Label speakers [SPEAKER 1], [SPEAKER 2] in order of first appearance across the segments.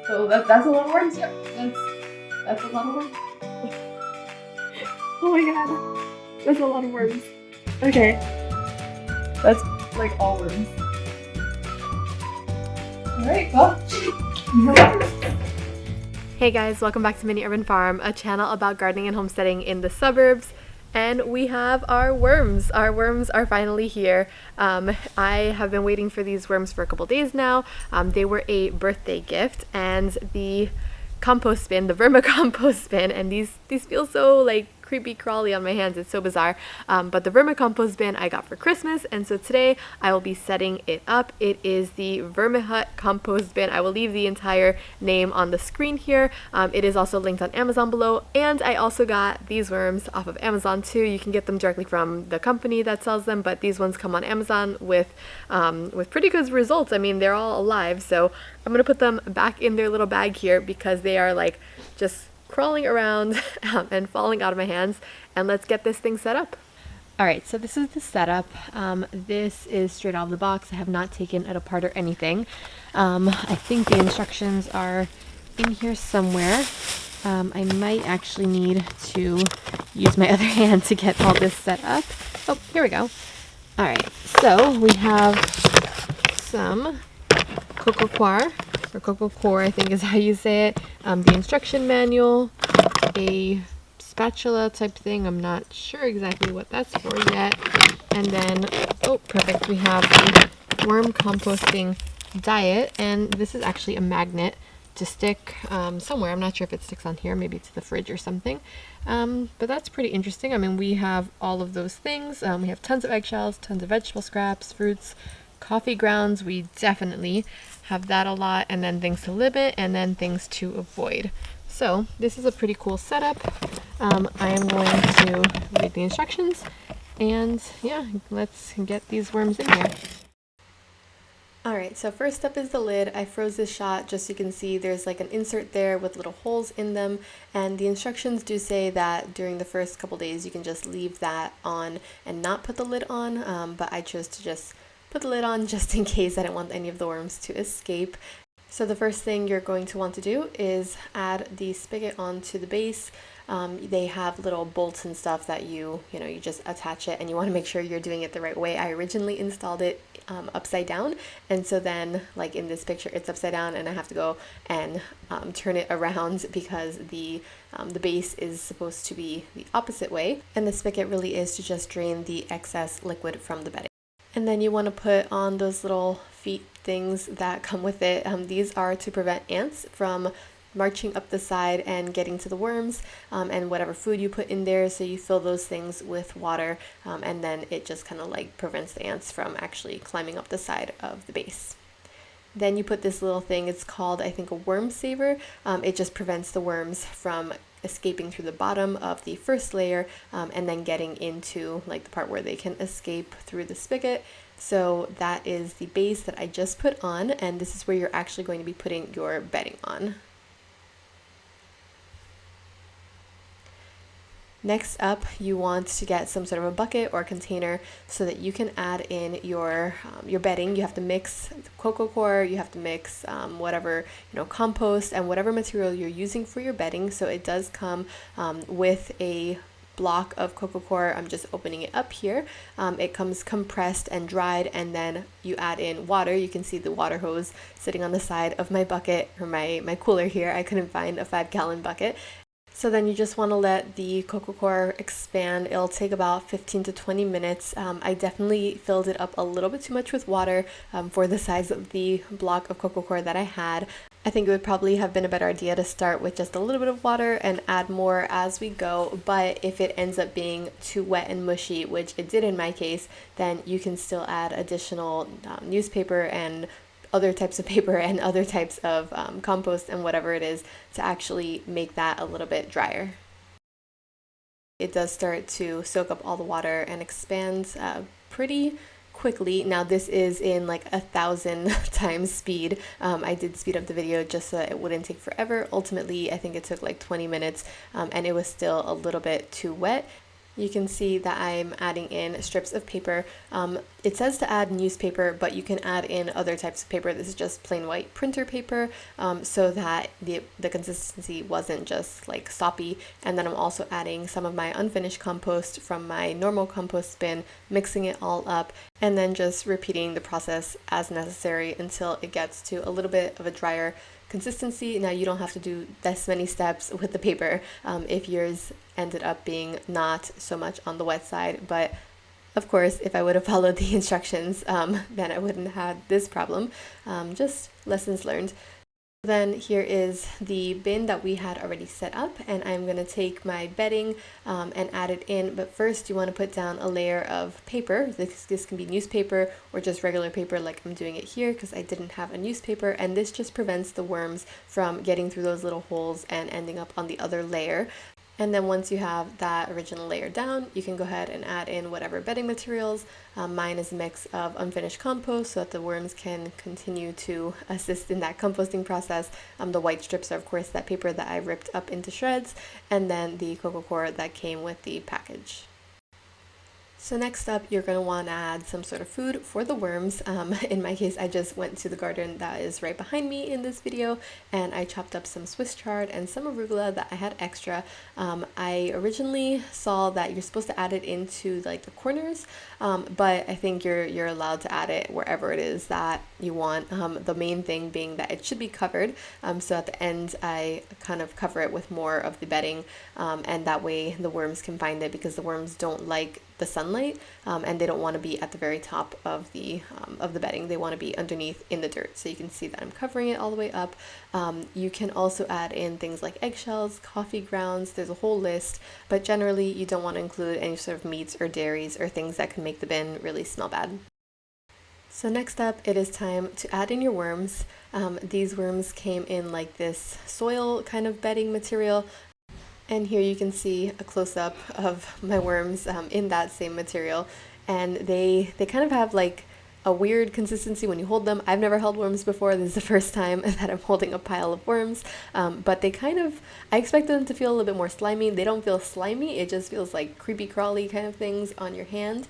[SPEAKER 1] So that's a lot of worms. Yep, that's a lot of worms. Oh my god, that's a lot of worms. Okay, that's like all worms. All right, well. Hey guys, welcome back to Mini Urban Farm, a channel about gardening and homesteading in the suburbs. And we have our worms. Our worms are finally here. I have been waiting for these worms for a couple days now. They were a birthday gift, and the compost bin, the vermicompost bin, and these feel so like creepy crawly on my hands. It's so bizarre. But the vermicompost bin I got for Christmas, and so today I will be setting it up. It is the Vermihut compost bin. I will leave the entire name on the screen here. It is also linked on Amazon below, and I also got these worms off of Amazon too. You can get them directly from the company that sells them, but these ones come on Amazon with pretty good results. I mean, they're all alive, so I'm gonna put them back in their little bag here because they are like just crawling around and falling out of my hands. And let's get this thing set up. All right, so this is the setup. This is straight out of the box. I have not taken it apart or anything. I think the instructions are in here somewhere. I might actually need to use my other hand to get all this set up. Oh, here we go. All right, so we have some coco coir, or coco coir, I think is how you say it. The instruction manual, a spatula type thing. I'm not sure exactly what that's for yet. And then, oh, perfect. We have the worm composting diet, and this is actually a magnet to stick somewhere. I'm not sure if it sticks on here, maybe to the fridge or something. But that's pretty interesting. I mean, we have all of those things. We have tons of eggshells, tons of vegetable scraps, fruits, coffee grounds. We definitely have that a lot, and then things to limit, and then things to avoid. So this is a pretty cool setup. I am going to read the instructions, and yeah, let's get these worms in here. Alright, so first up is the lid. I froze this shot just so you can see there's like an insert there with little holes in them, and the instructions do say that during the first couple days you can just leave that on and not put the lid on, but I chose to just put the lid on just in case I didn't want any of the worms to escape. So the first thing you're going to want to do is add the spigot onto the base. They have little bolts and stuff that you just attach it, and you want to make sure you're doing it the right way. I originally installed it upside down, and so then like in this picture it's upside down, and I have to go and turn it around because the base is supposed to be the opposite way, and the spigot really is to just drain the excess liquid from the bedding. And then you want to put on those little feet things that come with it. These are to prevent ants from marching up the side and getting to the worms and whatever food you put in there. So you fill those things with water, and then it just kind of like prevents the ants from actually climbing up the side of the base. Then you put this little thing, it's called, I think, a worm saver. It just prevents the worms from escaping through the bottom of the first layer and then getting into like the part where they can escape through the spigot. So that is the base that I just put on, and this is where you're actually going to be putting your bedding on. Next up, you want to get some sort of a bucket or container so that you can add in your bedding. You have to mix coco coir, you have to mix whatever, compost and whatever material you're using for your bedding. So it does come with a block of coco coir. I'm just opening it up here. It comes compressed and dried, and then you add in water. You can see the water hose sitting on the side of my bucket, or my cooler here. I couldn't find a 5-gallon bucket. So then you just want to let the coco coir expand. It'll take about 15 to 20 minutes. I definitely filled it up a little bit too much with water for the size of the block of coco coir that I had. I think it would probably have been a better idea to start with just a little bit of water and add more as we go, but if it ends up being too wet and mushy, which it did in my case, then you can still add additional newspaper and other types of paper and other types of compost and whatever it is to actually make that a little bit drier. It does start to soak up all the water and expand pretty quickly. Now this is in like 1,000 times speed. I did speed up the video just so that it wouldn't take forever. Ultimately, I think it took like 20 minutes and it was still a little bit too wet. You can see that I'm adding in strips of paper. It says to add newspaper, but you can add in other types of paper. This is just plain white printer paper, so that the consistency wasn't just like soppy. And then I'm also adding some of my unfinished compost from my normal compost bin, mixing it all up, and then just repeating the process as necessary until it gets to a little bit of a drier consistency. Now you don't have to do this many steps with the paper if yours ended up being not so much on the wet side, but of course, if I would have followed the instructions, then I wouldn't have had this problem. Just lessons learned. Then here is the bin that we had already set up, and I'm going to take my bedding and add it in. But first you want to put down a layer of paper. This can be newspaper or just regular paper like I'm doing it here, because I didn't have a newspaper, and this just prevents the worms from getting through those little holes and ending up on the other layer. And then once you have that original layer down, you can go ahead and add in whatever bedding materials. Mine is a mix of unfinished compost so that the worms can continue to assist in that composting process. The white strips are of course that paper that I ripped up into shreds, and then the coco coir that came with the package. So next up, you're going to want to add some sort of food for the worms. In my case, I just went to the garden that is right behind me in this video, and I chopped up some Swiss chard and some arugula that I had extra. I originally saw that you're supposed to add it into like the corners, but I think you're allowed to add it wherever it is that you want. The main thing being that it should be covered. So at the end, I kind of cover it with more of the bedding, and that way the worms can find it, because the worms don't like the sunlight, and they don't want to be at the very top of the bedding. They want to be underneath in the dirt. So you can see that I'm covering it all the way up. You can also add in things like eggshells, coffee grounds. There's a whole list, but generally you don't want to include any sort of meats or dairies or things that can make the bin really smell bad. So next up, it is time to add in your worms. These worms came in like this soil kind of bedding material. And here you can see a close-up of my worms in that same material, and they kind of have like a weird consistency when you hold them. I've never held worms before. This is the first time that I'm holding a pile of worms, but they kind of, I expect them to feel a little bit more slimy. They don't feel slimy, it just feels like creepy crawly kind of things on your hand.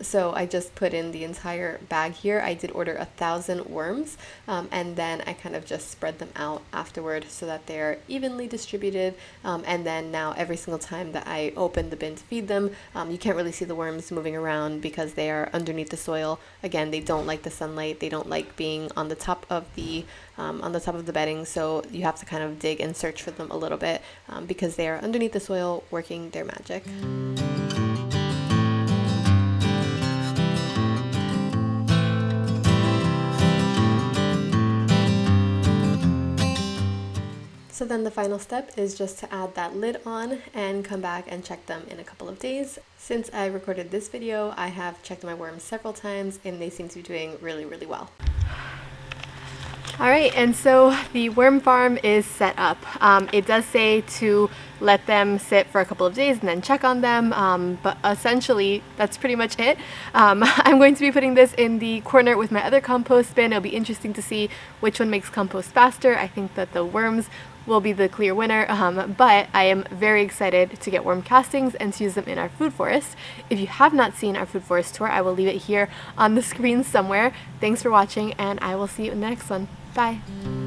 [SPEAKER 1] So I just put in the entire bag here. I did order 1,000 worms, and then I kind of just spread them out afterward so that they're evenly distributed. And then now every single time that I open the bin to feed them, you can't really see the worms moving around because they are underneath the soil. Again, they don't like the sunlight. They don't like being on the top of the bedding. So you have to kind of dig and search for them a little bit, because they are underneath the soil working their magic. So then the final step is just to add that lid on and come back and check them in a couple of days. Since I recorded this video, I have checked my worms several times and they seem to be doing really, really well. Alright, and so the worm farm is set up. It does say to let them sit for a couple of days and then check on them, but essentially that's pretty much it. I'm going to be putting this in the corner with my other compost bin. It'll be interesting to see which one makes compost faster. I think that the worms will be the clear winner, but I am very excited to get worm castings and to use them in our food forest. If you have not seen our food forest tour, I will leave it here on the screen somewhere. Thanks for watching, and I will see you in the next one. Bye!